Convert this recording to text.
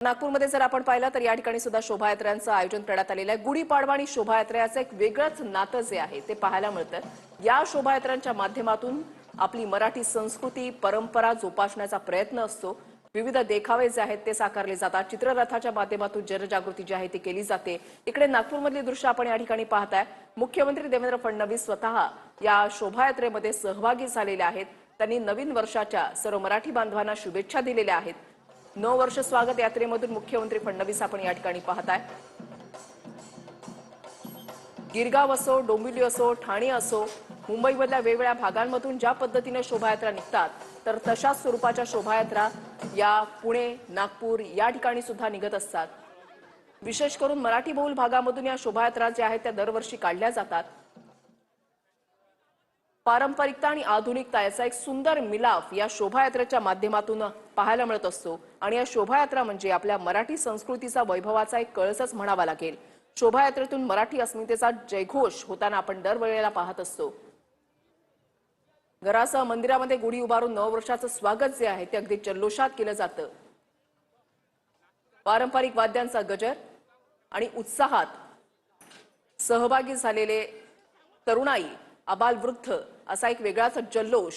नागपूरमध्ये जर आपण पाहिलं तर या ठिकाणी सुद्धा शोभायात्रांचं आयोजन करण्यात आलेलं आहे। गुढीपाडवा आणि शोभायात्रेचं एक वेगळंच नातं जे आहे ते पाहायला मिळतं। या शोभायात्रांच्या माध्यमातून आपली मराठी संस्कृती परंपरा जोपासण्याचा प्रयत्न असतो। विविध देखावे जे आहेत ते साकारले जातात। चित्ररथाच्या माध्यमातून जनजागृती जी आहे ती केली जाते। इकडे नागपूरमधली दृश्य आपण या ठिकाणी पाहताय। मुख्यमंत्री देवेंद्र फडणवीस स्वतः या शोभायात्रेमध्ये सहभागी झालेले आहेत। त्यांनी नवीन वर्षाच्या सर्व मराठी बांधवांना शुभेच्छा दिलेल्या आहेत। नववर्ष स्वागत यात्रेमधून मुख्यमंत्री फडणवीस आपण या ठिकाणी पाहताय। गिरगाव असो, डोंबिवली असो, ठाणे असो, मुंबईमधल्या वेगवेगळ्या भागांमधून ज्या पद्धतीने शोभायात्रा निघतात तर तशाच स्वरूपाच्या शोभायात्रा या पुणे, नागपूर या ठिकाणी सुद्धा निघत असतात। विशेष करून मराठी बहुल भागामधून या शोभायात्रा ज्या आहेत त्या दरवर्षी काढल्या जातात। पारंपरिकता आणि आधुनिकता याचा एक सुंदर मिलाफ या शोभायात्रेच्या माध्यमातून पाहायला मिळत असतो आणि या शोभायात्रा म्हणजे आपल्या मराठी संस्कृतीचा वैभवाचा एक कळसच म्हणावा लागेल। शोभायात्रेतून मराठी अस्मितेचा जयघोष होताना आपण दरवेळेला पाहत असतो। घरासह मंदिरामध्ये गुढी उभारून नववर्षाचं स्वागत जे आहे ते अगदी जल्लोषात केलं जातं। पारंपरिक वाद्यांचा गजर आणि उत्साहात सहभागी झालेले तरुणाई, आबालवृद्ध असा एक वेगळाच जल्लोष